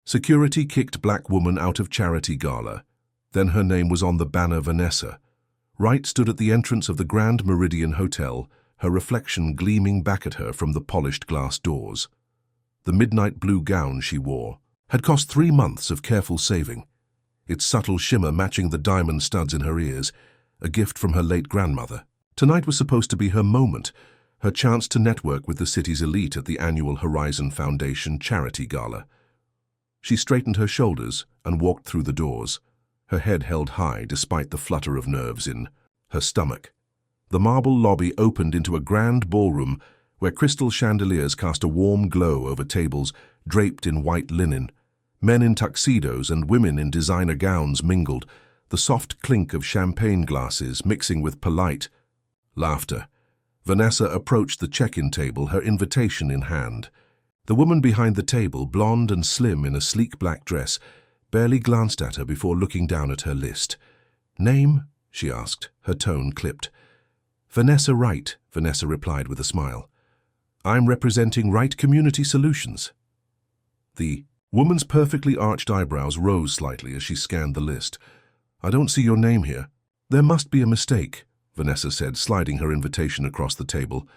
Security kicked black woman out of charity gala. Then her name was on the banner. Vanessa Wright stood at the entrance of the Grand Meridian Hotel, her reflection gleaming back at her from the polished glass doors. The midnight blue gown she wore had cost 3 months of careful saving, its subtle shimmer matching the diamond studs in her ears, a gift from her late grandmother. Tonight was supposed to be her moment, her chance to network with the city's elite at the annual Horizon Foundation Charity Gala. She straightened her shoulders and walked through the doors, her head held high despite the flutter of nerves in her stomach. The marble lobby opened into a grand ballroom where crystal chandeliers cast a warm glow over tables draped in white linen. Men in tuxedos and women in designer gowns mingled, the soft clink of champagne glasses mixing with polite laughter. Vanessa approached the check-in table, her invitation in hand. The woman behind the table, blonde and slim in a sleek black dress, barely glanced at her before looking down at her list. "Name?" she asked, her tone clipped. "Vanessa Wright," Vanessa replied with a smile. "I'm representing Wright Community Solutions." The woman's perfectly arched eyebrows rose slightly as she scanned the list. "I don't see your name here." "There must be a mistake," Vanessa said, sliding her invitation across the table.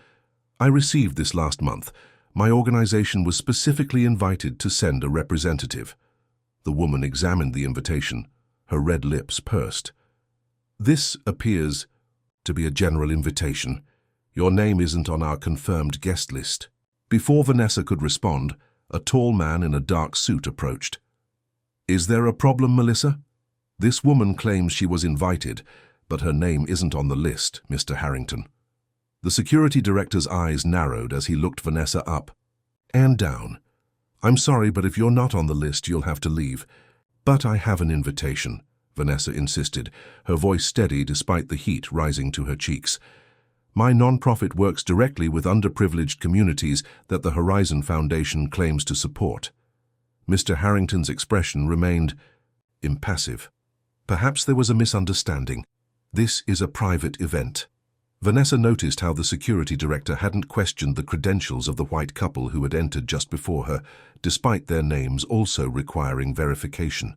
"I received this last month. My organization was specifically invited to send a representative." The woman examined the invitation, her red lips pursed. "This appears to be a general invitation. Your name isn't on our confirmed guest list." Before Vanessa could respond, a tall man in a dark suit approached. "Is there a problem, Melissa? This woman claims she was invited, but her name isn't on the list, Mr. Harrington." The security director's eyes narrowed as he looked Vanessa up and down. "I'm sorry, but if you're not on the list, you'll have to leave." "But I have an invitation," Vanessa insisted, her voice steady despite the heat rising to her cheeks. "My nonprofit works directly with underprivileged communities that the Horizon Foundation claims to support." Mr. Harrington's expression remained impassive. Perhaps there was a misunderstanding. "This is a private event." Vanessa noticed how the security director hadn't questioned the credentials of the white couple who had entered just before her, despite their names also requiring verification.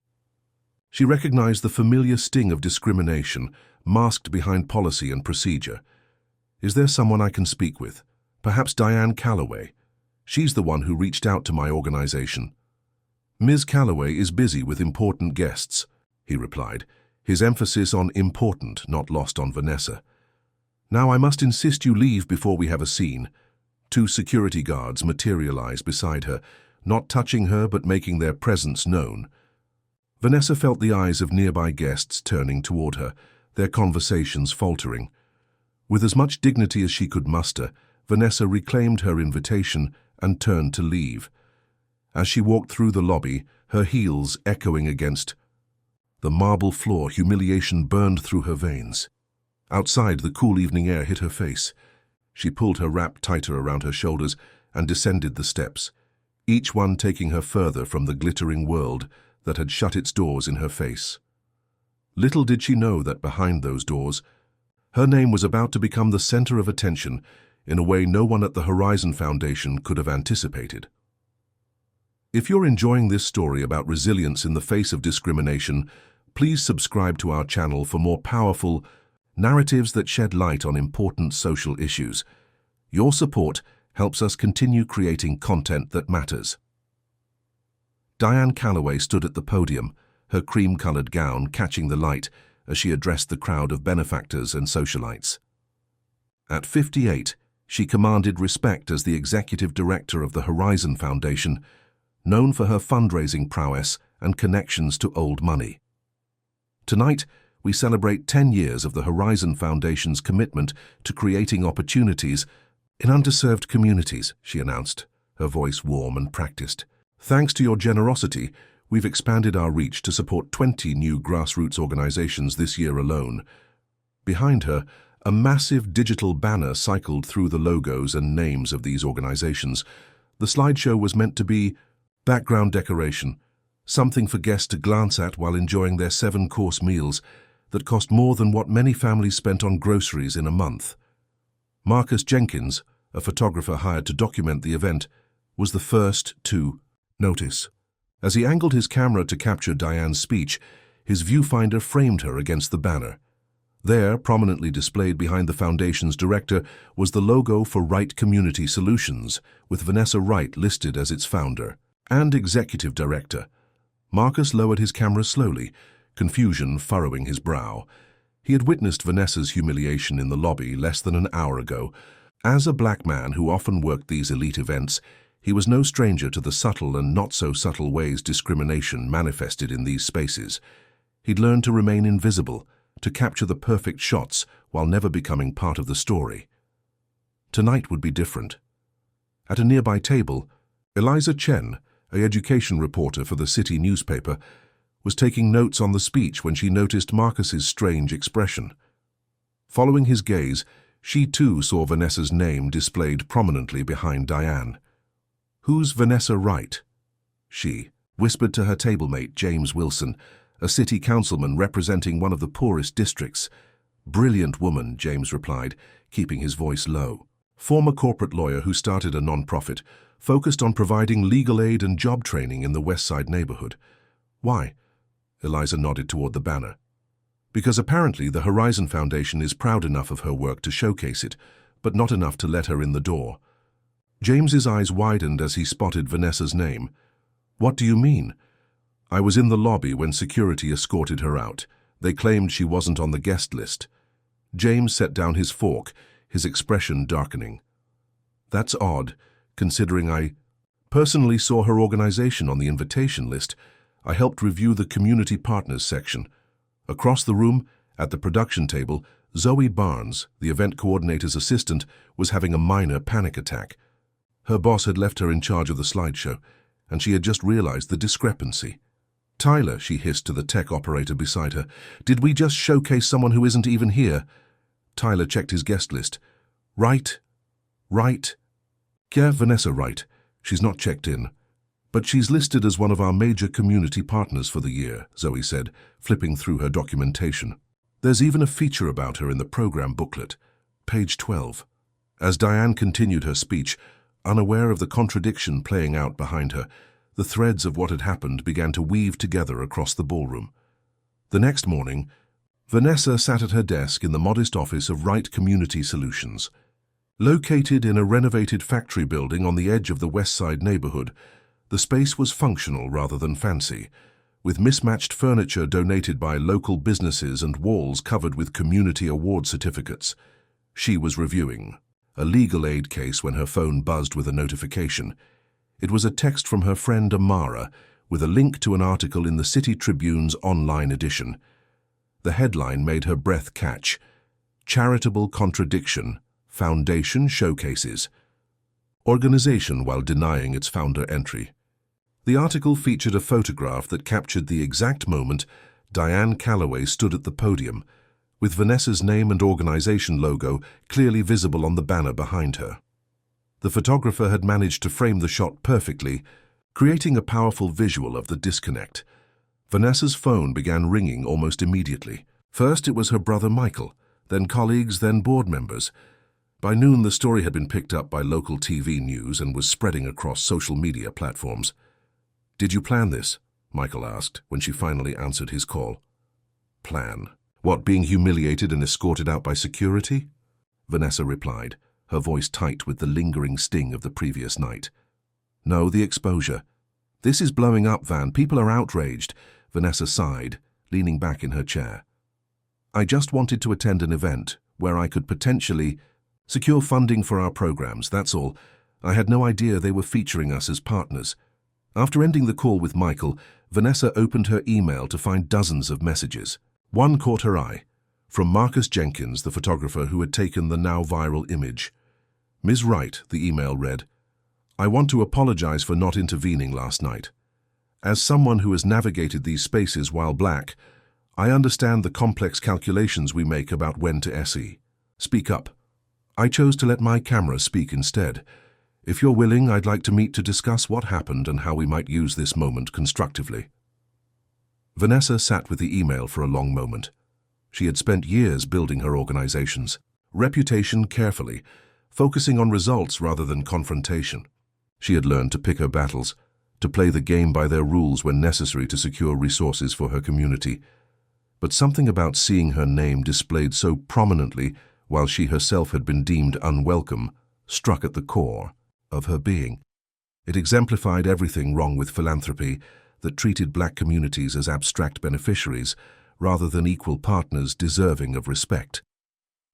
She recognized the familiar sting of discrimination, masked behind policy and procedure. "Is there someone I can speak with? Perhaps Diane Calloway? She's the one who reached out to my organization." "Ms. Calloway is busy with important guests," he replied, his emphasis on important, not lost on Vanessa. "Now I must insist you leave before we have a scene." 2 security guards materialized beside her, not touching her but making their presence known. Vanessa felt the eyes of nearby guests turning toward her, their conversations faltering. With as much dignity as she could muster, Vanessa reclaimed her invitation and turned to leave. As she walked through the lobby, her heels echoing against the marble floor, humiliation burned through her veins. Outside, the cool evening air hit her face. She pulled her wrap tighter around her shoulders and descended the steps, each one taking her further from the glittering world that had shut its doors in her face. Little did she know that behind those doors, her name was about to become the center of attention in a way no one at the Horizon Foundation could have anticipated. If you're enjoying this story about resilience in the face of discrimination, please subscribe to our channel for more powerful narratives that shed light on important social issues. Your support helps us continue creating content that matters. Diane Calloway stood at the podium, her cream-colored gown catching the light as she addressed the crowd of benefactors and socialites. At 58, she commanded respect as the executive director of the Horizon Foundation, known for her fundraising prowess and connections to old money. Tonight, we celebrate 10 years of the Horizon Foundation's commitment to creating opportunities in underserved communities, she announced, her voice warm and practiced. "Thanks to your generosity, we've expanded our reach to support 20 new grassroots organizations this year alone." Behind her, a massive digital banner cycled through the logos and names of these organizations. The slideshow was meant to be background decoration, something for guests to glance at while enjoying their 7-course meals that cost more than what many families spent on groceries in a month. Marcus Jenkins, a photographer hired to document the event, was the first to notice. As he angled his camera to capture Diane's speech, his viewfinder framed her against the banner. There, prominently displayed behind the Foundation's director, was the logo for Wright Community Solutions, with Vanessa Wright listed as its founder and executive director. Marcus lowered his camera slowly, confusion furrowing his brow. He had witnessed Vanessa's humiliation in the lobby less than an hour ago. As a black man who often worked these elite events, he was no stranger to the subtle and not-so-subtle ways discrimination manifested in these spaces. He'd learned to remain invisible, to capture the perfect shots while never becoming part of the story. Tonight would be different. At a nearby table, Eliza Chen, an education reporter for the city newspaper, was taking notes on the speech when she noticed Marcus's strange expression. Following his gaze, she too saw Vanessa's name displayed prominently behind Diane. "Who's Vanessa Wright?" She whispered to her tablemate James Wilson, a city councilman representing one of the poorest districts. "Brilliant woman," James replied, keeping his voice low. Former corporate lawyer who started a non-profit, focused on providing legal aid and job training in the West Side neighborhood. "Why?" Eliza nodded toward the banner. "Because apparently the Horizon Foundation is proud enough of her work to showcase it, but not enough to let her in the door." James's eyes widened as he spotted Vanessa's name. "What do you mean?" "I was in the lobby when security escorted her out. They claimed she wasn't on the guest list." James set down his fork, his expression darkening. "That's odd, considering I personally saw her organization on the invitation list. I helped review the community partners section." Across the room, at the production table, Zoe Barnes, the event coordinator's assistant, was having a minor panic attack. Her boss had left her in charge of the slideshow, and she had just realized the discrepancy. "Tyler," she hissed to the tech operator beside her, "did we just showcase someone who isn't even here?" Tyler checked his guest list. Right. Yeah, Vanessa Wright. She's not checked in. But she's listed as one of our major community partners for the year," Zoe said, flipping through her documentation. "There's even a feature about her in the program booklet. Page 12. As Diane continued her speech, unaware of the contradiction playing out behind her, the threads of what had happened began to weave together across the ballroom. The next morning, Vanessa sat at her desk in the modest office of Wright Community Solutions. Located in a renovated factory building on the edge of the West Side neighborhood, the space was functional rather than fancy, with mismatched furniture donated by local businesses and walls covered with community award certificates. She was reviewing a legal aid case when her phone buzzed with a notification. It was a text from her friend Amara with a link to an article in the City Tribune's online edition. The headline made her breath catch. "Charitable Contradiction, Foundation Showcases. Organization while denying its founder entry." The article featured a photograph that captured the exact moment Diane Calloway stood at the podium, with Vanessa's name and organization logo clearly visible on the banner behind her. The photographer had managed to frame the shot perfectly, creating a powerful visual of the disconnect. Vanessa's phone began ringing almost immediately. First it was her brother Michael, then colleagues, then board members. By noon, the story had been picked up by local TV news and was spreading across social media platforms. "Did you plan this?" Michael asked when she finally answered his call. "Plan? What, being humiliated and escorted out by security?" Vanessa replied, her voice tight with the lingering sting of the previous night. "No, the exposure. This is blowing up, Van. People are outraged." Vanessa sighed, leaning back in her chair. "I just wanted to attend an event where I could potentially secure funding for our programs, that's all. I had no idea they were featuring us as partners." After ending the call with Michael, Vanessa opened her email to find dozens of messages. One caught her eye, from Marcus Jenkins, the photographer who had taken the now viral image. "Ms. Wright," the email read, "I want to apologize for not intervening last night. As someone who has navigated these spaces while black, I understand the complex calculations we make about when to SE. Speak up. I chose to let my camera speak instead. If you're willing, I'd like to meet to discuss what happened and how we might use this moment constructively." Vanessa sat with the email for a long moment. She had spent years building her organization's reputation carefully, focusing on results rather than confrontation. She had learned to pick her battles, to play the game by their rules when necessary to secure resources for her community. But something about seeing her name displayed so prominently while she herself had been deemed unwelcome struck at the core of her being. It exemplified everything wrong with philanthropy that treated black communities as abstract beneficiaries rather than equal partners deserving of respect.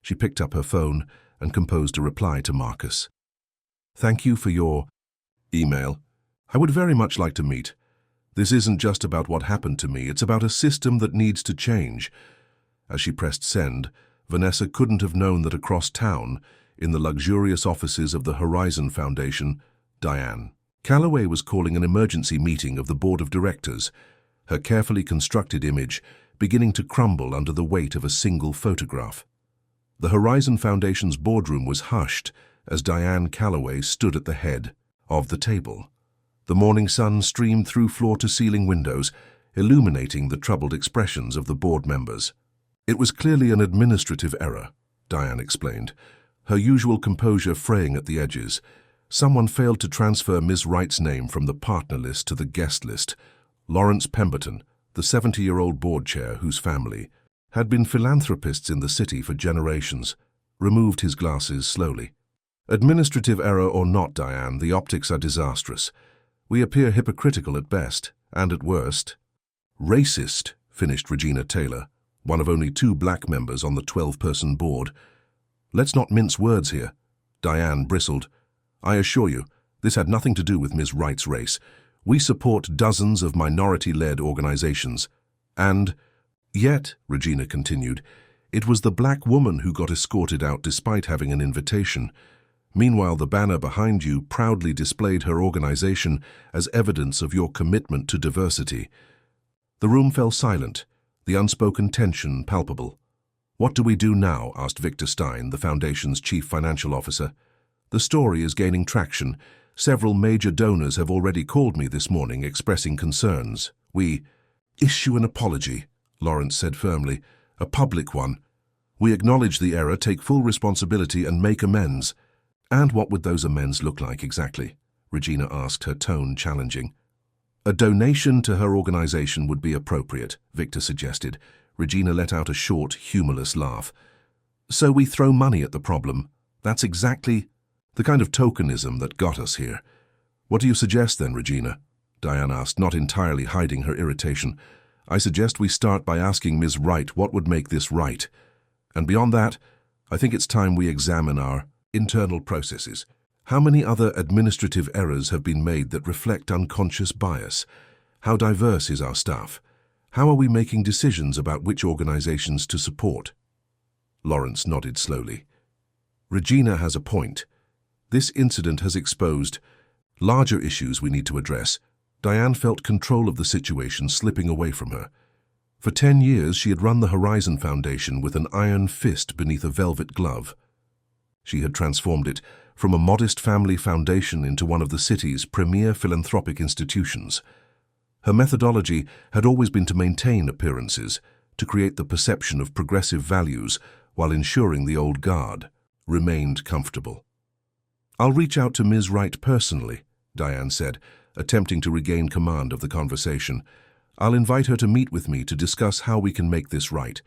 She picked up her phone and composed a reply to Marcus. "Thank you for your email. I would very much like to meet. This isn't just about what happened to me, it's about a system that needs to change." As she pressed send, Vanessa couldn't have known that across town, in the luxurious offices of the Horizon Foundation, Diane Calloway was calling an emergency meeting of the board of directors, her carefully constructed image beginning to crumble under the weight of a single photograph. The Horizon Foundation's boardroom was hushed as Diane Calloway stood at the head of the table. The morning sun streamed through floor-to-ceiling windows, illuminating the troubled expressions of the board members. "It was clearly an administrative error," Diane explained, her usual composure fraying at the edges. "Someone failed to transfer Ms. Wright's name from the partner list to the guest list. Lawrence Pemberton, the 70-year-old board chair whose family had been philanthropists in the city for generations, removed his glasses slowly. Administrative error or not, Diane, the optics are disastrous. We appear hypocritical at best, and at worst. Racist," finished Regina Taylor, one of only 2 black members on the 12-person board. "Let's not mince words here," Diane bristled. "I assure you, this had nothing to do with Ms. Wright's race. We support dozens of minority-led organizations. And yet," Regina continued, "it was the black woman who got escorted out despite having an invitation. Meanwhile, the banner behind you proudly displayed her organization as evidence of your commitment to diversity." The room fell silent, the unspoken tension palpable. "What do we do now?" asked Victor Stein, the Foundation's chief financial officer. "The story is gaining traction. Several major donors have already called me this morning expressing concerns. We issue an apology," Lawrence said firmly, "a public one. We acknowledge the error, take full responsibility, and make amends." "And what would those amends look like exactly?" Regina asked, her tone challenging. "A donation to her organization would be appropriate," Victor suggested. Regina let out a short, humorless laugh. "So we throw money at the problem. That's exactly the kind of tokenism that got us here." "What do you suggest then, Regina?" Diane asked, not entirely hiding her irritation. "I suggest we start by asking Ms. Wright what would make this right. And beyond that, I think it's time we examine our internal processes. How many other administrative errors have been made that reflect unconscious bias? How diverse is our staff? How are we making decisions about which organizations to support?" Lawrence nodded slowly. "Regina has a point. This incident has exposed larger issues we need to address." Diane felt control of the situation slipping away from her. For 10 years, she had run the Horizon Foundation with an iron fist beneath a velvet glove. She had transformed it from a modest family foundation into one of the city's premier philanthropic institutions. Her methodology had always been to maintain appearances, to create the perception of progressive values while ensuring the old guard remained comfortable. "I'll reach out to Ms. Wright personally," Diane said, attempting to regain command of the conversation. "I'll invite her to meet with me to discuss how we can make this right."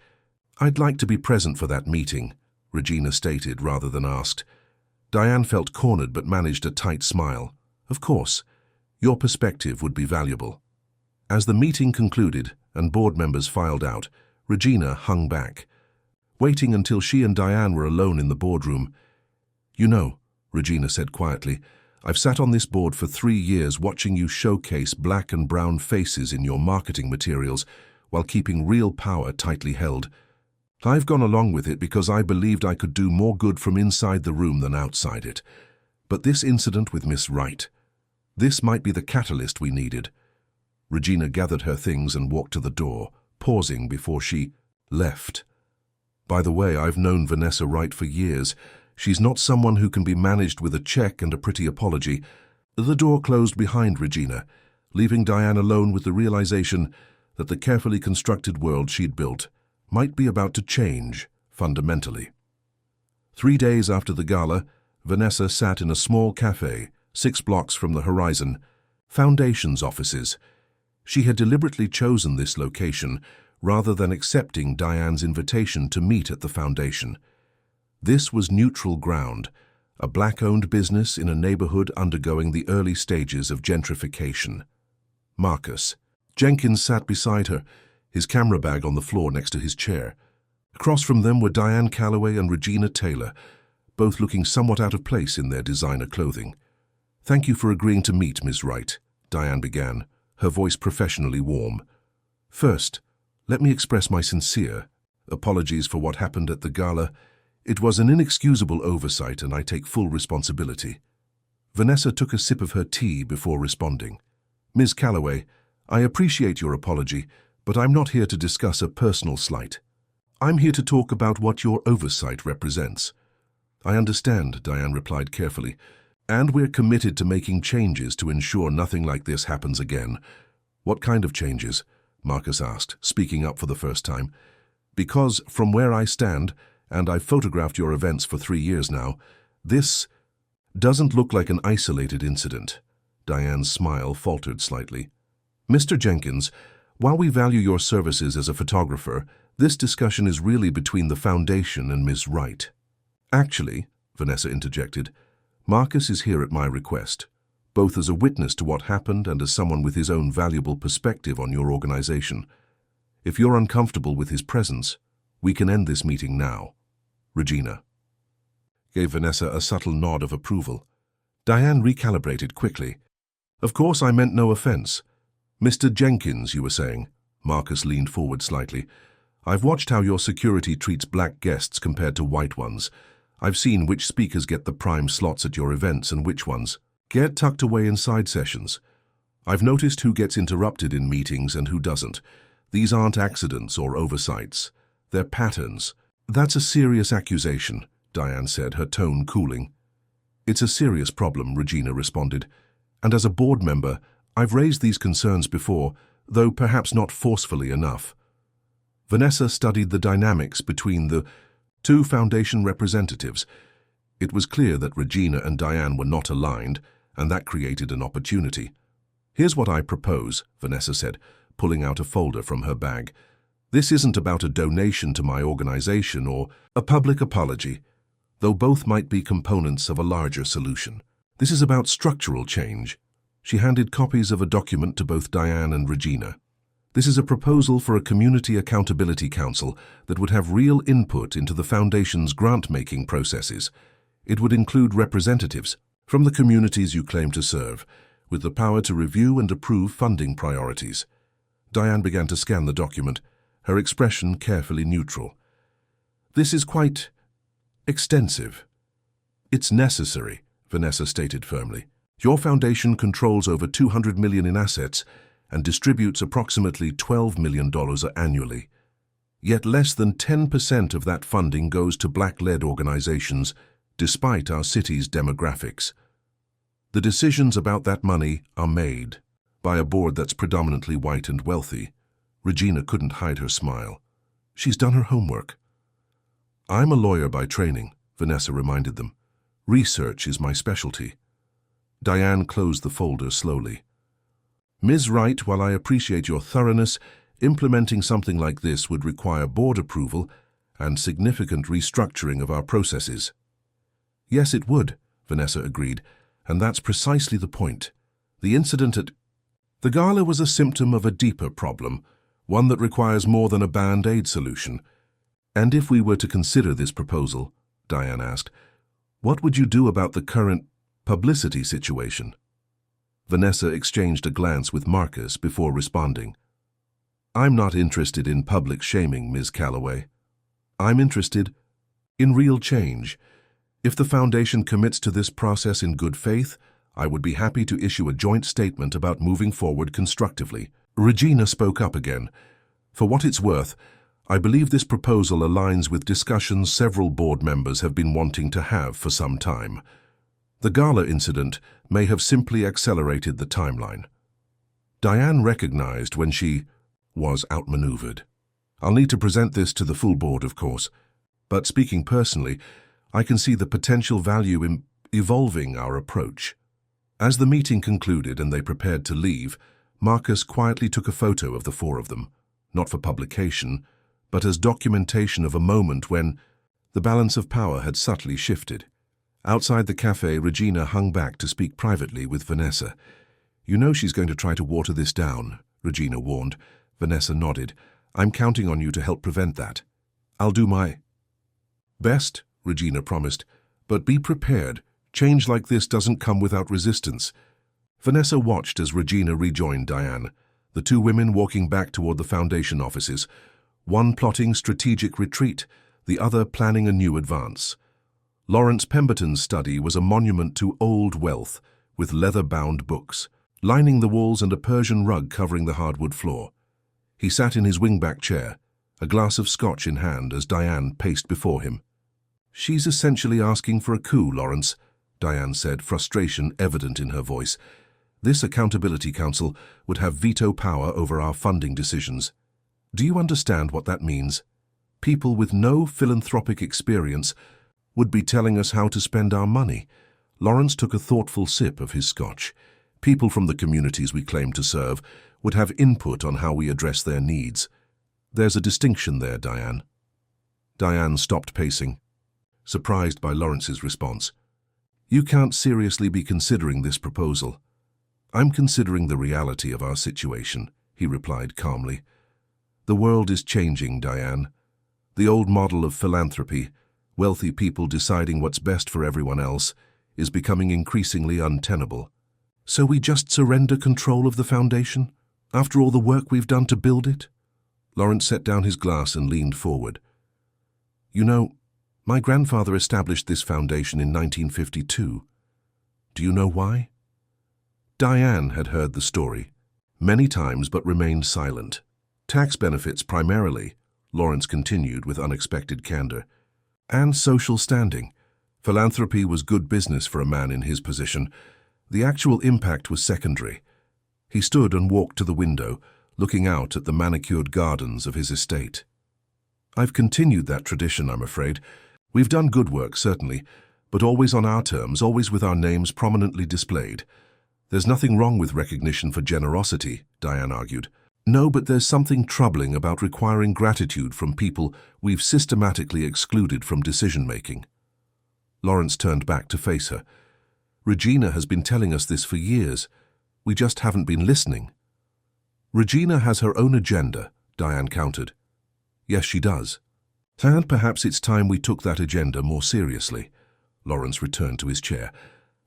"I'd like to be present for that meeting," Regina stated rather than asked. Diane felt cornered but managed a tight smile. "Of course, your perspective would be valuable." As the meeting concluded and board members filed out, Regina hung back, waiting until she and Diane were alone in the boardroom. "You know," Regina said quietly, "I've sat on this board for 3 years watching you showcase black and brown faces in your marketing materials while keeping real power tightly held. I've gone along with it because I believed I could do more good from inside the room than outside it. But this incident with Miss Wright, this might be the catalyst we needed." Regina gathered her things and walked to the door, pausing before she left. "By the way, I've known Vanessa Wright for years. She's not someone who can be managed with a check and a pretty apology." The door closed behind Regina, leaving Diane alone with the realization that the carefully constructed world she'd built might be about to change fundamentally. 3 days after the gala, Vanessa sat in a small cafe 6 blocks from the Horizon, Foundation's offices. She had deliberately chosen this location rather than accepting Diane's invitation to meet at the foundation. This was neutral ground, a black-owned business in a neighborhood undergoing the early stages of gentrification. Marcus. Jenkins sat beside her, his camera bag on the floor next to his chair. Across from them were Diane Calloway and Regina Taylor, both looking somewhat out of place in their designer clothing. "Thank you for agreeing to meet, Ms. Wright," Diane began, her voice professionally warm. "First, let me express my sincere apologies for what happened at the gala. It was an inexcusable oversight and I take full responsibility." Vanessa took a sip of her tea before responding. "Ms. Calloway, I appreciate your apology, but I'm not here to discuss a personal slight. I'm here to talk about what your oversight represents." "I understand," Diane replied carefully, "and we're committed to making changes to ensure nothing like this happens again." "What kind of changes?" Marcus asked, speaking up for the first time. "Because from where I stand, and I've photographed your events for 3 years now, this doesn't look like an isolated incident." Diane's smile faltered slightly. "Mr. Jenkins, while we value your services as a photographer, this discussion is really between the Foundation and Ms. Wright." "Actually," Vanessa interjected, "Marcus is here at my request, both as a witness to what happened and as someone with his own valuable perspective on your organization. If you're uncomfortable with his presence, we can end this meeting now." Regina gave Vanessa a subtle nod of approval. Diane recalibrated quickly. "Of course, I meant no offense. Mr. Jenkins, you were saying." Marcus leaned forward slightly. "I've watched how your security treats black guests compared to white ones. I've seen which speakers get the prime slots at your events and which ones get tucked away in side sessions. I've noticed who gets interrupted in meetings and who doesn't. These aren't accidents or oversights. They're patterns." "That's a serious accusation," Diane said, her tone cooling. "It's a serious problem," Regina responded. "And as a board member, I've raised these concerns before, though perhaps not forcefully enough." Vanessa studied the dynamics between the two Foundation representatives. It was clear that Regina and Diane were not aligned, and that created an opportunity. "Here's what I propose," Vanessa said, pulling out a folder from her bag. "This isn't about a donation to my organization or a public apology, though both might be components of a larger solution. This is about structural change." She handed copies of a document to both Diane and Regina. "This is a proposal for a community accountability council that would have real input into the Foundation's grant-making processes. It would include representatives from the communities you claim to serve, with the power to review and approve funding priorities." Diane began to scan the document, her expression carefully neutral. "This is quite extensive." "It's necessary," Vanessa stated firmly. "Your foundation controls over $200 million in assets and distributes approximately $12 million annually. Yet less than 10% of that funding goes to black-led organizations, despite our city's demographics. The decisions about that money are made by a board that's predominantly white and wealthy." Regina couldn't hide her smile. "She's done her homework." "I'm a lawyer by training," Vanessa reminded them. "Research is my specialty." Diane closed the folder slowly. "Ms. Wright, while I appreciate your thoroughness, implementing something like this would require board approval and significant restructuring of our processes." "Yes, it would," Vanessa agreed, "and that's precisely the point. The incident at the gala was a symptom of a deeper problem, one that requires more than a band-aid solution." "And if we were to consider this proposal," Diane asked, "what would you do about the current publicity situation?" Vanessa exchanged a glance with Marcus before responding. "I'm not interested in public shaming, Ms. Calloway. I'm interested in real change. If the Foundation commits to this process in good faith, I would be happy to issue a joint statement about moving forward constructively." Regina spoke up again. "For what it's worth, I believe this proposal aligns with discussions several board members have been wanting to have for some time. The gala incident may have simply accelerated the timeline." Diane recognized when she was outmaneuvered. "I'll need to present this to the full board, of course, but speaking personally, I can see the potential value in evolving our approach." As the meeting concluded and they prepared to leave, Marcus quietly took a photo of the four of them, not for publication, but as documentation of a moment when the balance of power had subtly shifted. Outside the cafe, Regina hung back to speak privately with Vanessa. "You know she's going to try to water this down," Regina warned. Vanessa nodded. "I'm counting on you to help prevent that." "I'll do my best," Regina promised. "But be prepared. Change like this doesn't come without resistance." Vanessa watched as Regina rejoined Diane, the two women walking back toward the foundation offices, one plotting strategic retreat, the other planning a new advance. Lawrence Pemberton's study was a monument to old wealth, with leather-bound books, lining the walls and a Persian rug covering the hardwood floor. He sat in his wingback chair, a glass of scotch in hand as Diane paced before him. "She's essentially asking for a coup, Lawrence," Diane said, frustration evident in her voice. "This Accountability Council would have veto power over our funding decisions. Do you understand what that means? People with no philanthropic experience would be telling us how to spend our money." Lawrence took a thoughtful sip of his scotch. "People from the communities we claim to serve would have input on how we address their needs. There's a distinction there, Diane." Diane stopped pacing, surprised by Lawrence's response. "You can't seriously be considering this proposal." "I'm considering the reality of our situation," he replied calmly. "The world is changing, Diane. The old model of philanthropy, wealthy people deciding what's best for everyone else, is becoming increasingly untenable. So we just surrender control of the foundation, after all the work we've done to build it?" Lawrence set down his glass and leaned forward. "You know, my grandfather established this foundation in 1952. Do you know why?" Diane had heard the story many times but remained silent. "Tax benefits primarily," Lawrence continued with unexpected candor, "and social standing. Philanthropy was good business for a man in his position. The actual impact was secondary." He stood and walked to the window, looking out at the manicured gardens of his estate. "I've continued that tradition, I'm afraid. We've done good work, certainly, but always on our terms, always with our names prominently displayed. There's nothing wrong with recognition for generosity," Diane argued. "No, but there's something troubling about requiring gratitude from people we've systematically excluded from decision-making." Lawrence turned back to face her. "Regina has been telling us this for years. We just haven't been listening." "Regina has her own agenda," Diane countered. "Yes, she does. And perhaps it's time we took that agenda more seriously." Lawrence returned to his chair.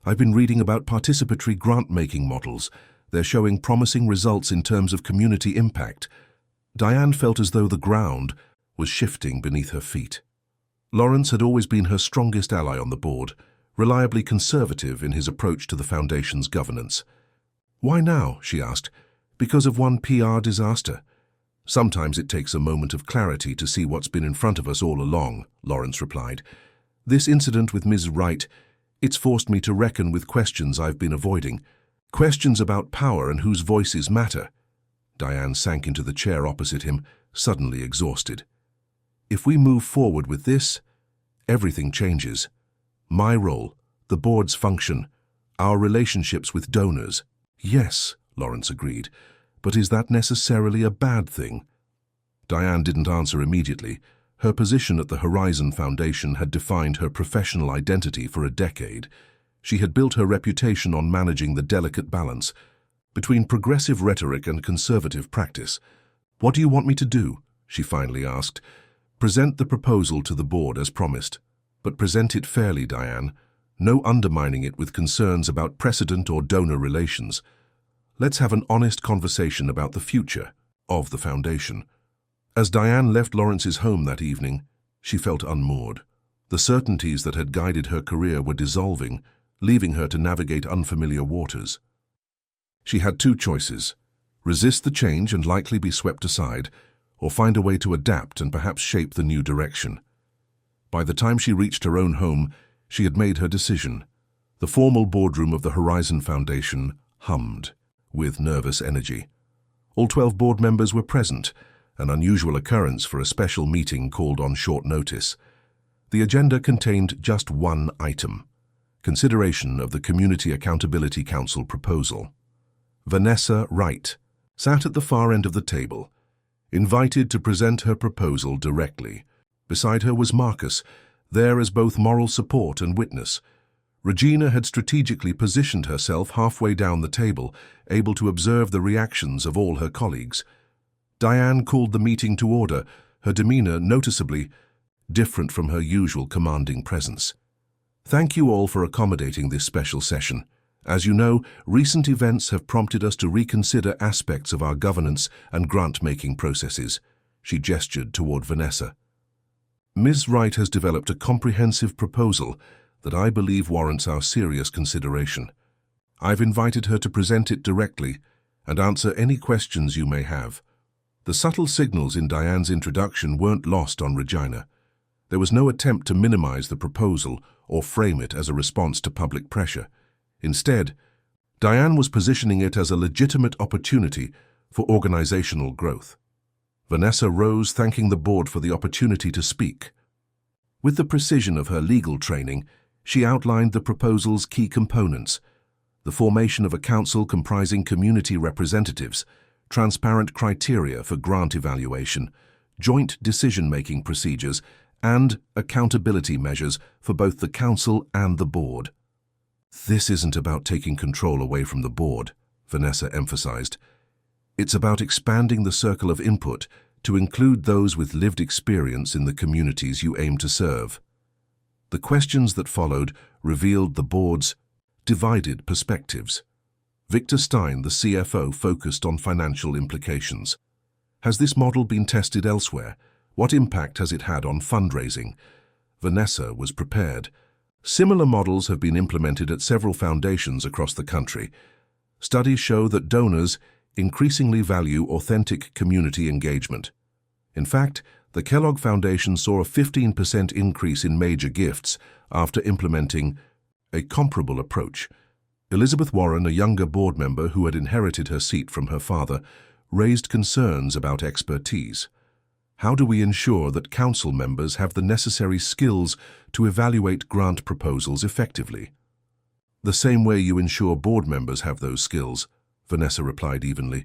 "I've been reading about participatory grant-making models. They're showing promising results in terms of community impact." Diane felt as though the ground was shifting beneath her feet. Lawrence had always been her strongest ally on the board, reliably conservative in his approach to the Foundation's governance. "Why now?" she asked. "Because of one PR disaster?" "Sometimes it takes a moment of clarity to see what's been in front of us all along," Lawrence replied. "This incident with Ms. Wright, it's forced me to reckon with questions I've been avoiding. Questions about power and whose voices matter." Diane sank into the chair opposite him, suddenly exhausted. "If we move forward with this, everything changes. My role, the board's function, our relationships with donors." "Yes," Lawrence agreed, "but is that necessarily a bad thing?" Diane didn't answer immediately. Her position at the Horizon Foundation had defined her professional identity for a decade. She had built her reputation on managing the delicate balance between progressive rhetoric and conservative practice. "What do you want me to do?" she finally asked. "Present the proposal to the board as promised. But present it fairly, Diane. No undermining it with concerns about precedent or donor relations. Let's have an honest conversation about the future of the Foundation." As Diane left Lawrence's home that evening, she felt unmoored. The certainties that had guided her career were dissolving, leaving her to navigate unfamiliar waters. She had two choices: resist the change and likely be swept aside, or find a way to adapt and perhaps shape the new direction. By the time she reached her own home, she had made her decision. The formal boardroom of the Horizon Foundation hummed with nervous energy. All 12 board members were present, an unusual occurrence for a special meeting called on short notice. The agenda contained just one item: Consideration of the Community Accountability Council proposal. Vanessa Wright sat at the far end of the table, invited to present her proposal directly. Beside her was Marcus, there as both moral support and witness. Regina had strategically positioned herself halfway down the table, able to observe the reactions of all her colleagues. Diane called the meeting to order, her demeanor noticeably different from her usual commanding presence. Thank you all for accommodating this special session. As you know, recent events have prompted us to reconsider aspects of our governance and grant-making processes. She gestured toward Vanessa. Ms. Wright has developed a comprehensive proposal that I believe warrants our serious consideration. I've invited her to present it directly and answer any questions you may have. The subtle signals in Diane's introduction weren't lost on Regina. There was no attempt to minimize the proposal or frame it as a response to public pressure. Instead, Diane was positioning it as a legitimate opportunity for organizational growth. Vanessa rose, thanking the board for the opportunity to speak. With the precision of her legal training, she outlined the proposal's key components: the formation of a council comprising community representatives, transparent criteria for grant evaluation, joint decision-making procedures, and accountability measures for both the council and the board. This isn't about taking control away from the board, Vanessa emphasized. It's about expanding the circle of input to include those with lived experience in the communities you aim to serve. The questions that followed revealed the board's divided perspectives. Victor Stein, the CFO, focused on financial implications. Has this model been tested elsewhere? What impact has it had on fundraising? Vanessa was prepared. Similar models have been implemented at several foundations across the country. Studies show that donors increasingly value authentic community engagement. In fact, the Kellogg Foundation saw a 15% increase in major gifts after implementing a comparable approach. Elizabeth Warren, a younger board member who had inherited her seat from her father, raised concerns about expertise. How do we ensure that council members have the necessary skills to evaluate grant proposals effectively? The same way you ensure board members have those skills, Vanessa replied evenly,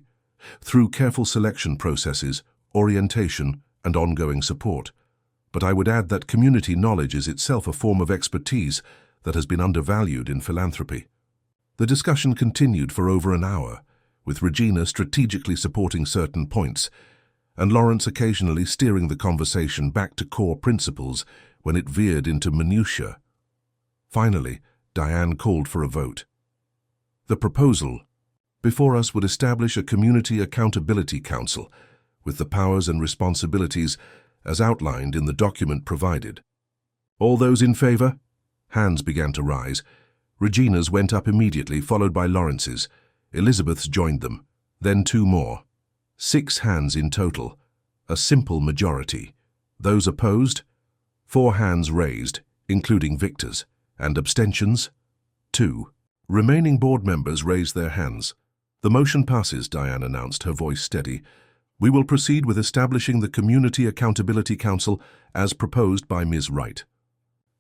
through careful selection processes, orientation, and ongoing support. But I would add that community knowledge is itself a form of expertise that has been undervalued in philanthropy. The discussion continued for over an hour, with Regina strategically supporting certain points, and Lawrence occasionally steering the conversation back to core principles when it veered into minutiae. Finally, Diane called for a vote. The proposal before us would establish a Community Accountability Council with the powers and responsibilities as outlined in the document provided. All those in favor? Hands began to rise. Regina's went up immediately, followed by Lawrence's. Elizabeth's joined them, then two more. 6 hands in total, a simple majority. Those opposed? 4 hands raised, including Victor's. And abstentions? 2. Remaining board members raised their hands. The motion passes, Diane announced, her voice steady. We will proceed with establishing the Community Accountability Council as proposed by Ms. Wright.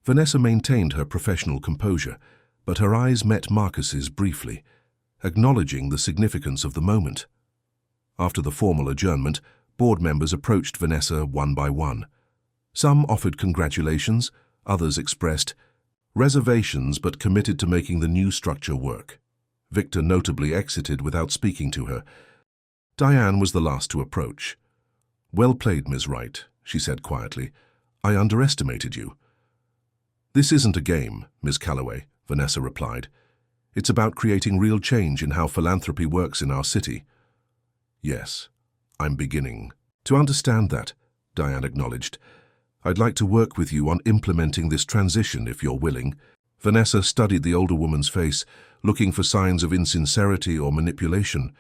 Vanessa maintained her professional composure, but her eyes met Marcus's briefly, acknowledging the significance of the moment. After the formal adjournment, board members approached Vanessa one by one. Some offered congratulations, others expressed reservations but committed to making the new structure work. Victor notably exited without speaking to her. Diane was the last to approach. Well played, Ms. Wright, she said quietly. I underestimated you. This isn't a game, Ms. Calloway, Vanessa replied. It's about creating real change in how philanthropy works in our city. Yes, I'm beginning to understand that, Diane acknowledged. I'd like to work with you on implementing this transition if you're willing. Vanessa studied the older woman's face, looking for signs of insincerity or manipulation.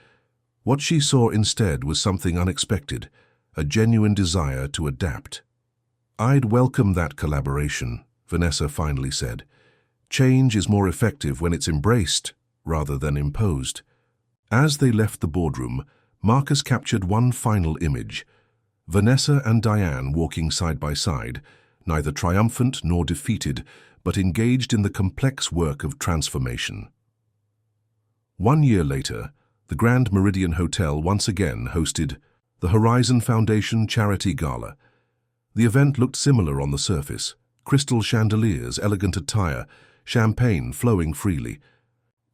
What she saw instead was something unexpected, a genuine desire to adapt. I'd welcome that collaboration, Vanessa finally said. Change is more effective when it's embraced rather than imposed. As they left the boardroom, Marcus captured one final image. Vanessa and Diane walking side by side, neither triumphant nor defeated, but engaged in the complex work of transformation. 1 year later, the Grand Meridian Hotel once again hosted the Horizon Foundation Charity Gala. The event looked similar on the surface: crystal chandeliers, elegant attire, champagne flowing freely.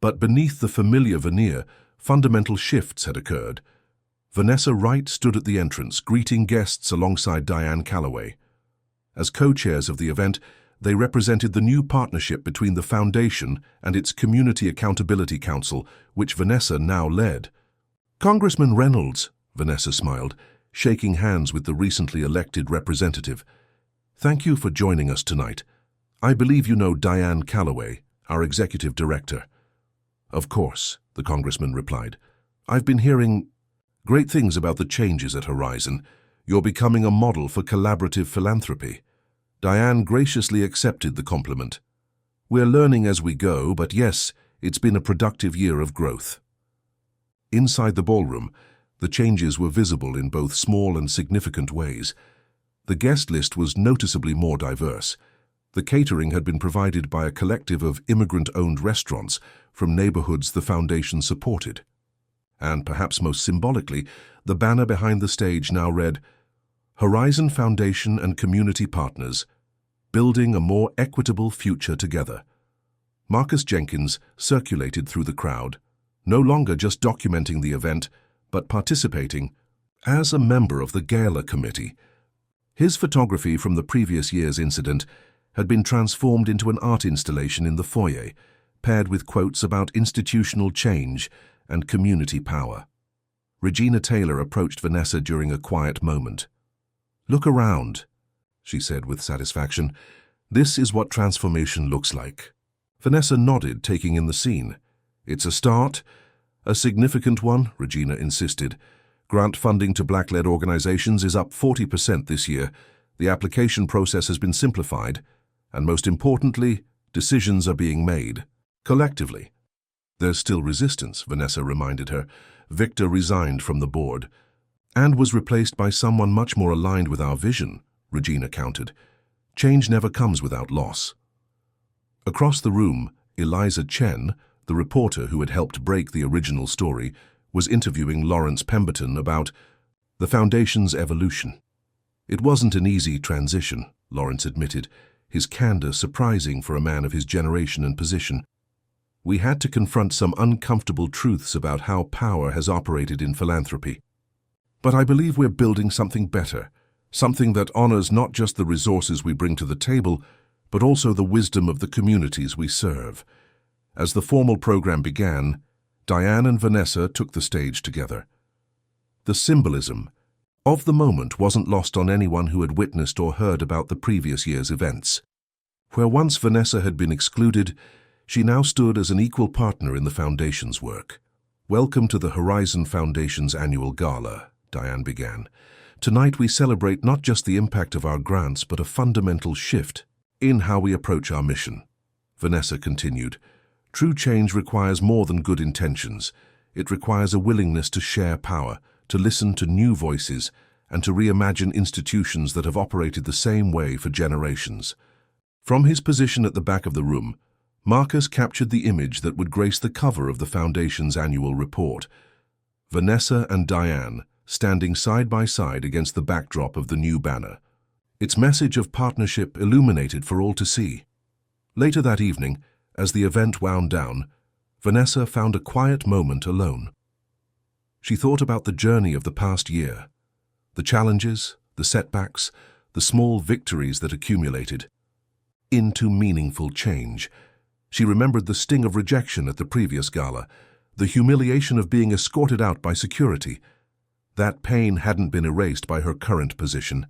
But beneath the familiar veneer, fundamental shifts had occurred. Vanessa Wright stood at the entrance, greeting guests alongside Diane Calloway. As co-chairs of the event, they represented the new partnership between the foundation and its Community Accountability Council, which Vanessa now led. "Congressman Reynolds," Vanessa smiled, shaking hands with the recently elected representative. "Thank you for joining us tonight. I believe you know Diane Calloway, our executive director." "Of course," the congressman replied. "I've been hearing great things about the changes at Horizon. You're becoming a model for collaborative philanthropy." Diane graciously accepted the compliment. "We're learning as we go, but yes, it's been a productive year of growth." Inside the ballroom, the changes were visible in both small and significant ways. The guest list was noticeably more diverse. The catering had been provided by a collective of immigrant-owned restaurants from neighborhoods the foundation supported. And perhaps most symbolically, the banner behind the stage now read, "Horizon Foundation and Community Partners, Building a More Equitable Future Together." Marcus Jenkins circulated through the crowd, no longer just documenting the event, but participating as a member of the gala committee. His photography from the previous year's incident had been transformed into an art installation in the foyer, paired with quotes about institutional change and community power. Regina Taylor approached Vanessa during a quiet moment. "Look around," she said with satisfaction. "This is what transformation looks like." Vanessa nodded, taking in the scene. "It's a start, a significant one," Regina insisted. "Grant funding to Black-led organizations is up 40% this year. The application process has been simplified, and most importantly, decisions are being made collectively." "There's still resistance," Vanessa reminded her. "Victor resigned from the board and was replaced by someone much more aligned with our vision," Regina countered. "Change never comes without loss." Across the room, Eliza Chen, the reporter who had helped break the original story, was interviewing Lawrence Pemberton about the foundation's evolution. "It wasn't an easy transition," Lawrence admitted, his candor surprising for a man of his generation and position. "We had to confront some uncomfortable truths about how power has operated in philanthropy. But I believe we're building something better, something that honors not just the resources we bring to the table, but also the wisdom of the communities we serve." As the formal program began, Diane and Vanessa took the stage together. The symbolism of the moment wasn't lost on anyone who had witnessed or heard about the previous year's events. Where once Vanessa had been excluded, she now stood as an equal partner in the foundation's work. "Welcome to the Horizon Foundation's annual gala," Diane began. "Tonight we celebrate not just the impact of our grants, but a fundamental shift in how we approach our mission." Vanessa continued, "True change requires more than good intentions. It requires a willingness to share power, to listen to new voices, and to reimagine institutions that have operated the same way for generations." From his position at the back of the room, Marcus captured the image that would grace the cover of the Foundation's annual report. Vanessa and Diane standing side by side against the backdrop of the new banner. Its message of partnership illuminated for all to see. Later that evening, as the event wound down, Vanessa found a quiet moment alone. She thought about the journey of the past year, the challenges, the setbacks, the small victories that accumulated into meaningful change. She remembered the sting of rejection at the previous gala, the humiliation of being escorted out by security. That pain hadn't been erased by her current position,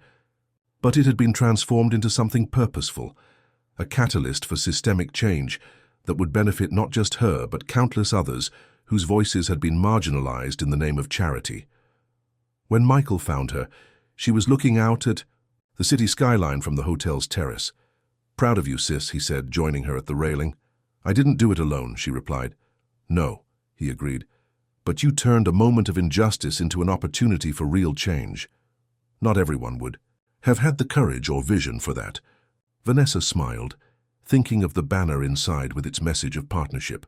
but it had been transformed into something purposeful, a catalyst for systemic change that would benefit not just her but countless others whose voices had been marginalized in the name of charity. When Michael found her, she was looking out at the city skyline from the hotel's terrace. "Proud of you, sis," he said, joining her at the railing. "I didn't do it alone," she replied. "No," he agreed, "but you turned a moment of injustice into an opportunity for real change. Not everyone would have had the courage or vision for that." Vanessa smiled, thinking of the banner inside with its message of partnership.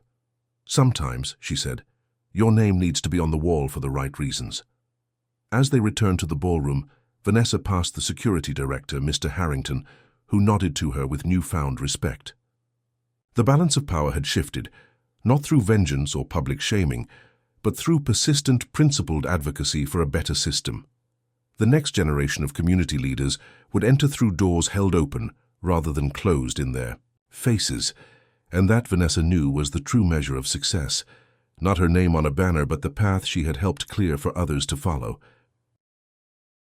"Sometimes," she said, "your name needs to be on the wall for the right reasons." As they returned to the ballroom, Vanessa passed the security director, Mr. Harrington, who nodded to her with newfound respect. The balance of power had shifted, not through vengeance or public shaming, but through persistent, principled advocacy for a better system. The next generation of community leaders would enter through doors held open rather than closed in their faces, and that, Vanessa knew, was the true measure of success. Not her name on a banner, but the path she had helped clear for others to follow.